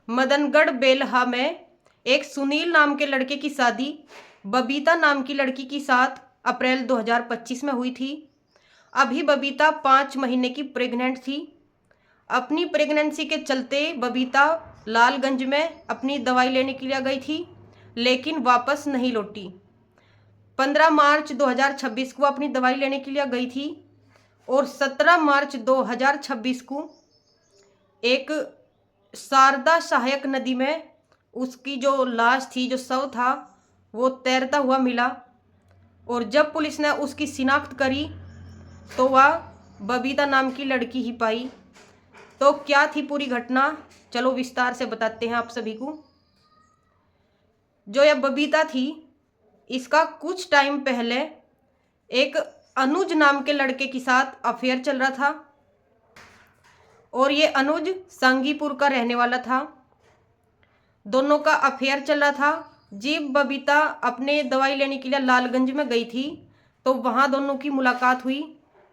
मदनगढ़ बेलहा में एक सुनील नाम के लड़के की शादी बबीता नाम की लड़की के साथ अप्रैल 2025 में हुई थी। अभी बबीता 5 महीने की प्रेग्नेंट थी। अपनी प्रेगनेंसी के चलते बबीता लालगंज में अपनी दवाई लेने के लिए गई थी, लेकिन वापस नहीं लौटी। 15 मार्च 2026 को अपनी दवाई लेने के लिए गई थी और 17 मार्च 2026 को एक शारदा सहायक नदी में उसकी जो लाश थी, जो शव था, वो तैरता हुआ मिला। और जब पुलिस ने उसकी शिनाख्त करी तो वह बबीता नाम की लड़की ही पाई। तो क्या थी पूरी घटना, चलो विस्तार से बताते हैं आप सभी को। जो यह बबीता थी, इसका कुछ टाइम पहले एक अनुज नाम के लड़के के साथ अफेयर चल रहा था और ये अनुज संगीपुर का रहने वाला था। दोनों का अफेयर चल रहा था। जब बबीता अपने दवाई लेने के लिए लालगंज में गई थी तो वहां दोनों की मुलाकात हुई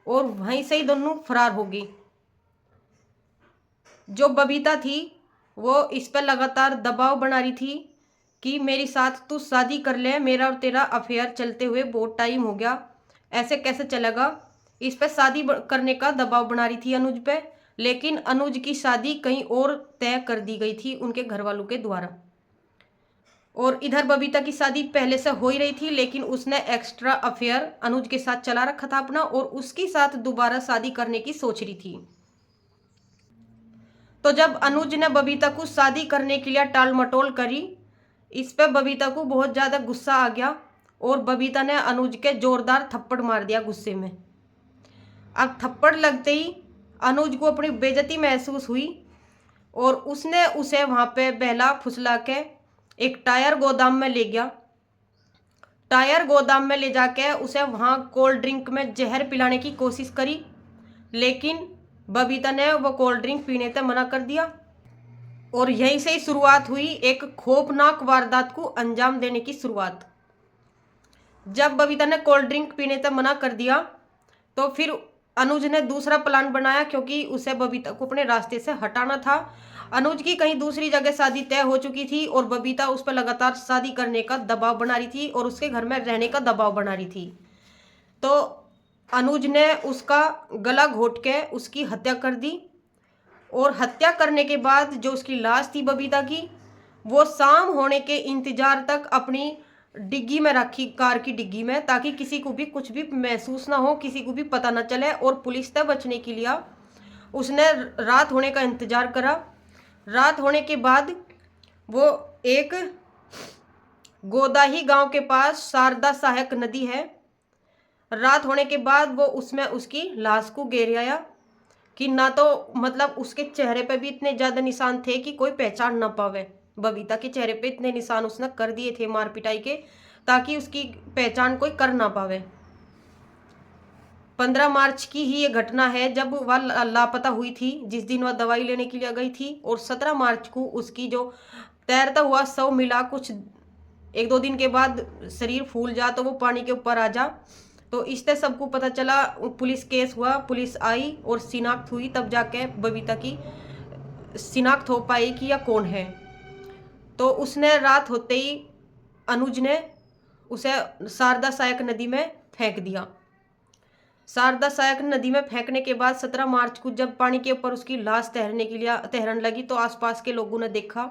और वहीं से ही दोनों फरार हो गई। जो बबीता थी वो इस पर लगातार दबाव बना रही थी कि मेरे साथ तू शादी कर ले, मेरा और तेरा अफेयर चलते हुए बहुत टाइम हो गया, ऐसे कैसे चलेगा। इस पर शादी करने का दबाव बना रही थी अनुज पे, लेकिन अनुज की शादी कहीं और तय कर दी गई थी उनके घर वालों के द्वारा। और इधर बबीता की शादी पहले से हो ही रही थी, लेकिन उसने एक्स्ट्रा अफेयर अनुज के साथ चला रखा था अपना और उसके साथ दोबारा शादी करने की सोच रही थी। तो जब अनुज ने बबीता को शादी करने के लिए टाल मटोल करी, इस पे बबीता को बहुत ज़्यादा गुस्सा आ गया और बबीता ने अनुज के जोरदार थप्पड़ मार दिया गुस्से में। अब थप्पड़ लगते ही अनुज को अपनी बेइज्जती महसूस हुई और उसने उसे वहाँ पे बहला फुसला के एक टायर गोदाम में ले गया। टायर गोदाम में ले जाके उसे वहाँ कोल्ड ड्रिंक में जहर पिलाने की कोशिश करी, लेकिन बबीता ने वो कोल्ड ड्रिंक पीने से मना कर दिया और यहीं से ही शुरुआत हुई एक खौफनाक वारदात को अंजाम देने की शुरुआत। जब बबीता ने कोल्ड ड्रिंक पीने से मना कर दिया तो फिर अनुज ने दूसरा प्लान बनाया, क्योंकि उसे बबीता को अपने रास्ते से हटाना था। अनुज की कहीं दूसरी जगह शादी तय हो चुकी थी और बबीता उस पर लगातार शादी करने का दबाव बना रही थी और उसके घर में रहने का दबाव बना रही थी। तो अनुज ने उसका गला घोट के उसकी हत्या कर दी और हत्या करने के बाद जो उसकी लाश थी बबीता की, वो शाम होने के इंतजार तक अपनी डिग्गी में रखी, कार की डिग्गी में, ताकि किसी को भी कुछ भी महसूस ना हो, किसी को भी पता ना चले। और पुलिस से बचने के लिए उसने रात होने का इंतजार करा। रात होने के बाद वो एक गोदाही गांव के पास शारदा सहायक नदी है, रात होने के बाद वो उसमें उसकी लाश को गिर आया कि ना तो मतलब उसके चेहरे पे भी इतने ज़्यादा निशान थे कि कोई पहचान ना पावे। बबीता के चेहरे पे इतने निशान उसने कर दिए थे मार पिटाई के, ताकि उसकी पहचान कोई कर ना पावे। 15 मार्च की ही ये घटना है जब वह लापता हुई थी, जिस दिन वह दवाई लेने के लिए गई थी। और 17 मार्च को उसकी जो तैरता हुआ शव मिला, कुछ 1-2 दिन के बाद शरीर फूल जा तो वो पानी के ऊपर आ जा, तो इससे सबको पता चला। पुलिस केस हुआ, पुलिस आई और शिनाख्त हुई, तब जाके बबीता की शिनाख्त हो पाई कि यह कौन है। तो उसने रात होते ही अनुज ने उसे शारदा सहायक नदी में फेंक दिया। शारदा सहायक नदी में फेंकने के बाद 17 मार्च को जब पानी के ऊपर उसकी लाश तैरने लगी तो आसपास के लोगों ने देखा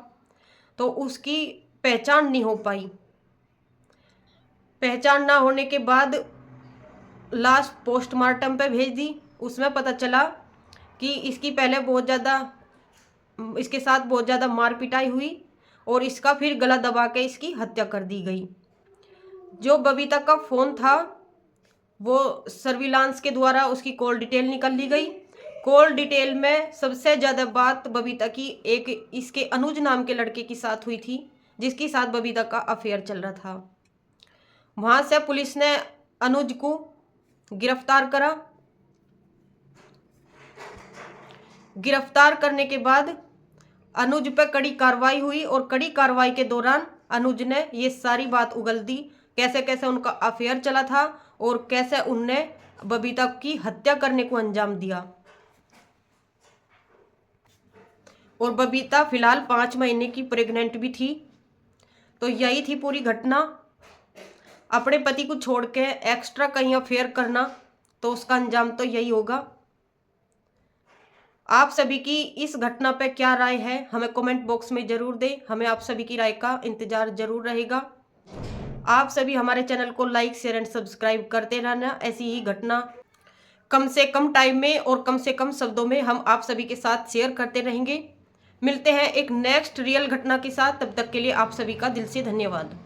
तो उसकी पहचान नहीं हो पाई। पहचान ना होने के बाद लाश पोस्टमार्टम पे भेज दी। उसमें पता चला कि इसके साथ बहुत ज़्यादा मार पिटाई हुई और इसका फिर गला दबा के इसकी हत्या कर दी गई। जो बबीता का फ़ोन था वो सर्विलांस के द्वारा उसकी कॉल डिटेल निकाल ली गई। कॉल डिटेल में सबसे ज़्यादा बात बबीता की एक इसके अनुज नाम के लड़के के साथ हुई थी, जिसके साथ बबीता का अफेयर चल रहा था। वहाँ से पुलिस ने अनुज को गिरफ्तार करा। गिरफ्तार करने के बाद अनुज पर कड़ी कार्रवाई हुई और कड़ी कार्रवाई के दौरान अनुज ने ये सारी बात उगल दी, कैसे कैसे उनका अफेयर चला था और कैसे उनने बबीता की हत्या करने को अंजाम दिया। और बबीता फिलहाल 5 महीने की प्रेग्नेंट भी थी। तो यही थी पूरी घटना। अपने पति को छोड़ के एक्स्ट्रा कहीं अफेयर करना, तो उसका अंजाम तो यही होगा। आप सभी की इस घटना पे क्या राय है, हमें कमेंट बॉक्स में जरूर दें। हमें आप सभी की राय का इंतजार जरूर रहेगा। आप सभी हमारे चैनल को लाइक, शेयर एंड सब्सक्राइब करते रहना। ऐसी ही घटना कम से कम टाइम में और कम से कम शब्दों में हम आप सभी के साथ शेयर करते रहेंगे। मिलते हैं एक नेक्स्ट रियल घटना के साथ। तब तक के लिए आप सभी का दिल से धन्यवाद।